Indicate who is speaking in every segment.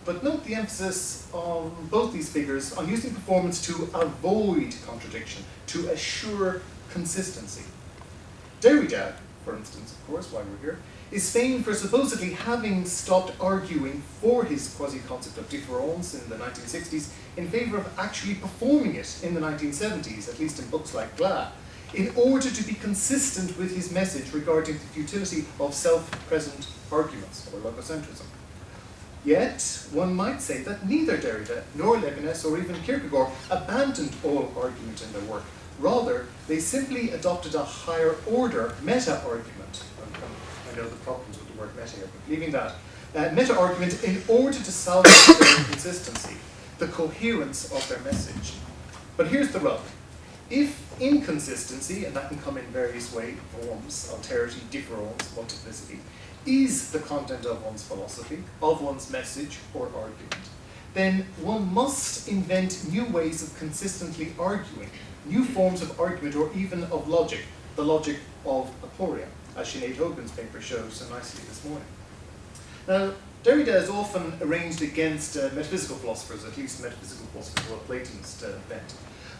Speaker 1: But note the emphasis on both these figures on using performance to avoid contradiction, to assure consistency. Derrida, for instance, of course, while we're here, is famed for supposedly having stopped arguing for his quasi-concept of difference in the 1960s in favor of actually performing it in the 1970s, at least in books like Blah, in order to be consistent with his message regarding the futility of self-present arguments, or logocentrism. Yet, one might say that neither Derrida nor Levinas or even Kierkegaard abandoned all argument in their work. Rather, they simply adopted a higher order meta-argument. I know the problems with the word meta here, but leaving that. Meta-argument in order to salvage their inconsistency, the coherence of their message. But here's the rub. If inconsistency, and that can come in various forms, alterity, difference, multiplicity, is the content of one's philosophy, of one's message or argument, then one must invent new ways of consistently arguing, new forms of argument or even of logic, the logic of aporia, as Sinead Hogan's paper shows so nicely this morning. Now, Derrida is often arranged against metaphysical philosophers, at least metaphysical philosophers of a Platonist bent.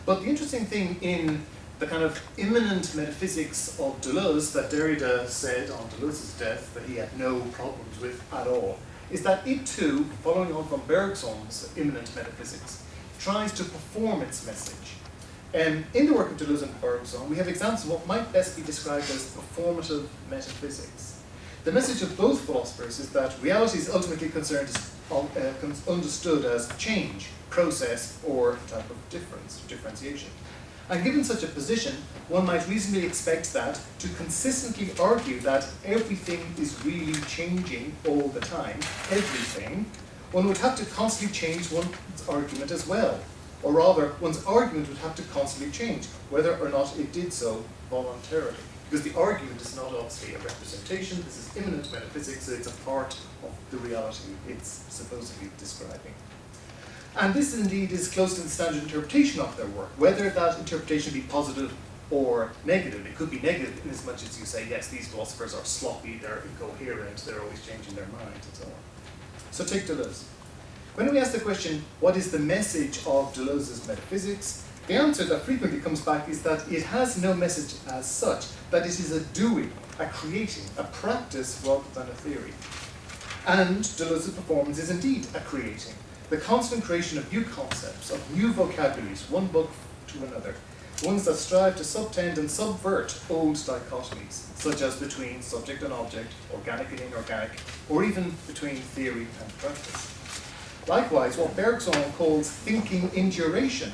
Speaker 1: But the interesting thing in the kind of immanent metaphysics of Deleuze that Derrida said on Deleuze's death that he had no problems with at all, is that it too, following on from Bergson's immanent metaphysics, tries to perform its message. In the work of Deleuze and Bergson, we have examples of what might best be described as performative metaphysics. The message of both philosophers is that reality is ultimately understood as change, process, or type of differentiation. And given such a position, one might reasonably expect that to consistently argue that everything is really changing all the time, everything, one would have to constantly change one's argument as well. Or rather, one's argument would have to constantly change, whether or not it did so voluntarily. Because the argument is not obviously a representation, this is immanent metaphysics, so it's a part of the reality it's supposedly describing. And this indeed is close to the standard interpretation of their work, whether that interpretation be positive or negative. It could be negative in as much as you say, yes, these philosophers are sloppy, they're incoherent, they're always changing their minds, and so on. So take Deleuze. When we ask the question, what is the message of Deleuze's metaphysics? The answer that frequently comes back is that it has no message as such, that it is a doing, a creating, a practice rather than a theory. And Deleuze's performance is indeed a creating, the constant creation of new concepts, of new vocabularies, one book to another, ones that strive to subtend and subvert old dichotomies, such as between subject and object, organic and inorganic, or even between theory and practice. Likewise, what Bergson calls thinking in duration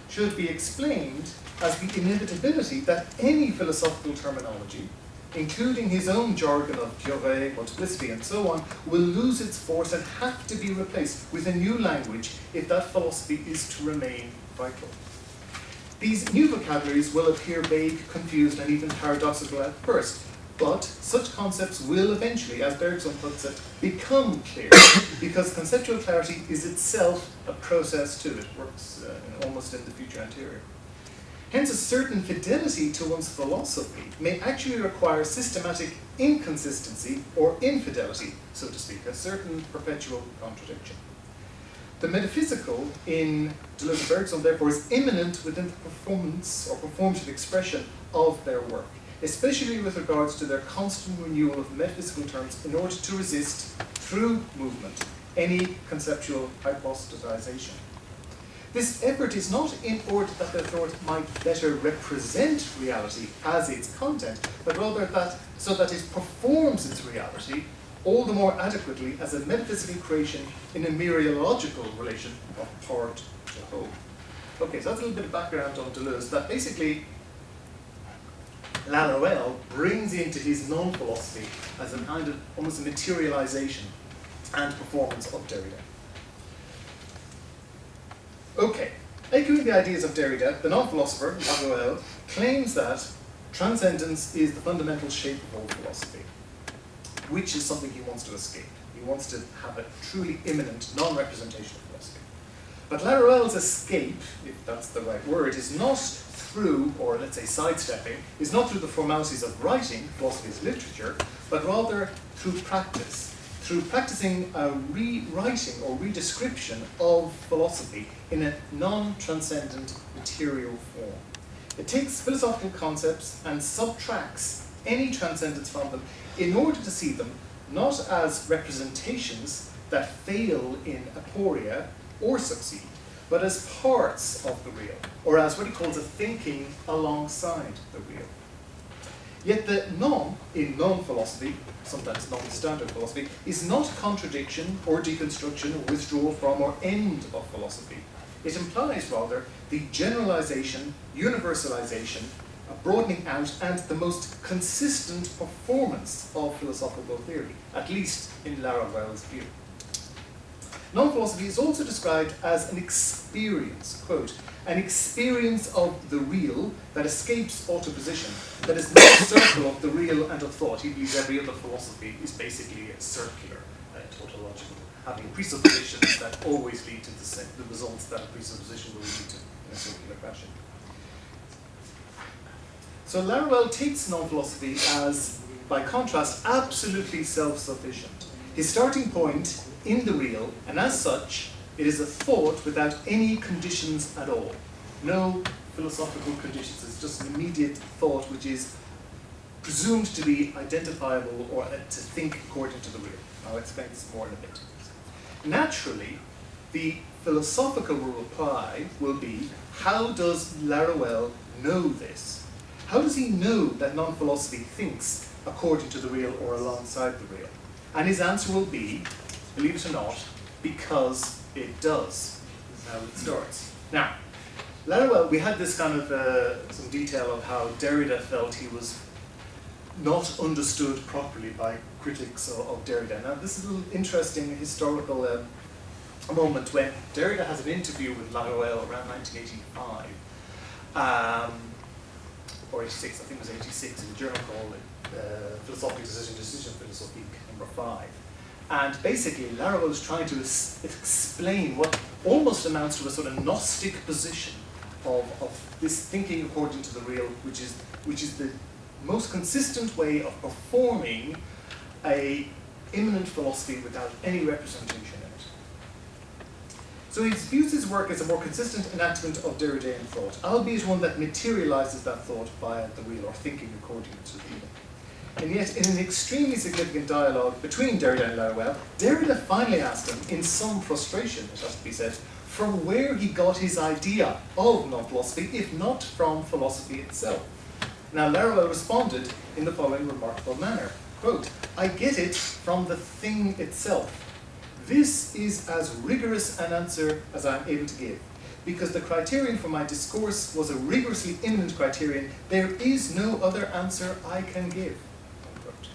Speaker 1: should be explained as the inevitability that any philosophical terminology, including his own jargon of durée, multiplicity, and so on, will lose its force and have to be replaced with a new language if that philosophy is to remain vital. These new vocabularies will appear vague, confused, and even paradoxical at first, but such concepts will eventually, as Bergson puts it, become clear, because conceptual clarity is itself a process too. It works almost in the future anterior. Hence, a certain fidelity to one's philosophy may actually require systematic inconsistency or infidelity, so to speak, a certain perpetual contradiction. The metaphysical in Deleuze and Bergson, therefore, is immanent within the performance or performative expression of their work, especially with regards to their constant renewal of metaphysical terms in order to resist, through movement, any conceptual hypostatization. This effort is not in order that the thought might better represent reality as its content, but rather so that it performs its reality all the more adequately as a metaphysical creation in a mereological relation of part to whole. Okay, so that's a little bit of background on Deleuze, that basically Laruelle brings into his non-philosophy as a kind of almost a materialization and performance of Derrida. Okay, echoing the ideas of Derrida, the non-philosopher, Laruelle, claims that transcendence is the fundamental shape of all philosophy, which is something he wants to escape. He wants to have a truly immanent, non-representational philosophy. But Laruelle's escape, if that's the right word, is not through, or let's say sidestepping, is not through the formalities of writing, philosophy is literature, but rather through practice, through practicing a rewriting or redescription of philosophy in a non-transcendent material form. It takes philosophical concepts and subtracts any transcendence from them in order to see them not as representations that fail in aporia or succeed, but as parts of the real, or as what he calls a thinking alongside the real. Yet the non in non-philosophy, sometimes non-standard philosophy, is not contradiction or deconstruction or withdrawal from or end of philosophy. It implies rather the generalization, universalization, a broadening out, and the most consistent performance of philosophical theory, at least in Laruelle's view. Non-philosophy is also described as an experience, quote, an experience of the real that escapes autoposition, that is not a circle of the real and of thought. He believes every other philosophy is basically a circular, tautological, having presuppositions that always lead to the results that a presupposition will lead to in a circular fashion. So Laruelle takes non-philosophy as, by contrast, absolutely self-sufficient. His starting point in the real, and as such, it is a thought without any conditions at all. No philosophical conditions. It's just an immediate thought which is presumed to be identifiable or to think according to the real. I'll explain this more in a bit. Naturally, the philosophical reply will be, how does Laruelle know this? How does he know that non-philosophy thinks according to the real or alongside the real? And his answer will be, believe it or not, because it does. That's how it starts. Now, Laruelle, we had this kind of some detail of how Derrida felt he was not understood properly by critics of Derrida. Now, this is a little interesting historical moment when Derrida has an interview with Laruelle around 1985, or 86, I think it was 86, in a journal called Philosophic Decision Philosophique, number 5. And basically, Laruelle is trying to explain what almost amounts to a sort of Gnostic position of this thinking according to the real, which is the most consistent way of performing a immanent philosophy without any representation in it. So he views his work as a more consistent enactment of Derridean thought, albeit one that materializes that thought via the real, or thinking according to the real. And yet, in an extremely significant dialogue between Derrida and Laruelle, Derrida finally asked him, in some frustration, it has to be said, from where he got his idea of non-philosophy, if not from philosophy itself. Now, Laruelle responded in the following remarkable manner, quote, I get it from the thing itself. This is as rigorous an answer as I am able to give. Because the criterion for my discourse was a rigorously immanent criterion, there is no other answer I can give. Unquote.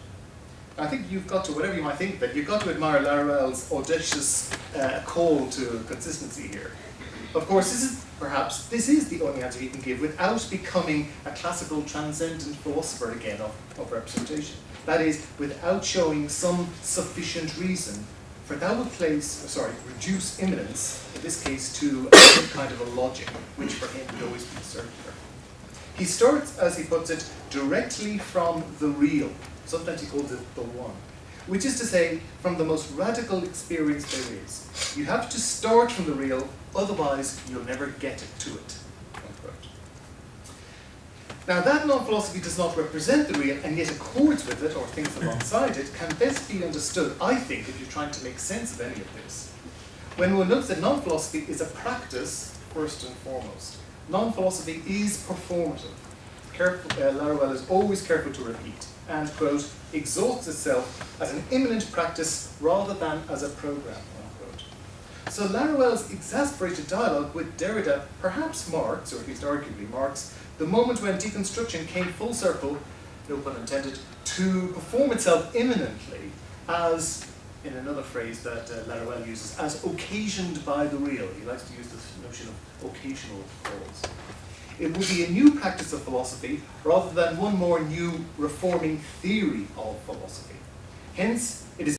Speaker 1: I think you've got to, whatever you might think, that you've got to admire Laruelle's audacious call to consistency here. Of course, this is the only answer he can give without becoming a classical transcendent philosopher again of representation. That is, without showing some sufficient reason, for that would reduce immanence, in this case, to a kind of a logic, which for him would always be circular. He starts, as he puts it, directly from the real. Sometimes he calls it the one. Which is to say, from the most radical experience there is. You have to start from the real, otherwise you'll never get to it. Unquote. Now that non-philosophy does not represent the real and yet accords with it or thinks alongside it can best be understood, I think, if you're trying to make sense of any of this. When one looks at non-philosophy is a practice, first and foremost. Non-philosophy is performative. Laruelle is always careful to repeat, and, quote, exhausts itself as an immanent practice rather than as a program, unquote. So Laruelle's exasperated dialogue with Derrida perhaps marks, or at least arguably marks, the moment when deconstruction came full circle, no pun intended, to perform itself immanently as, in another phrase that Laruelle uses, as occasioned by the real. He likes to use this notion of occasional cause. It would be a new practice of philosophy rather than one more new reforming theory of philosophy. Hence, it is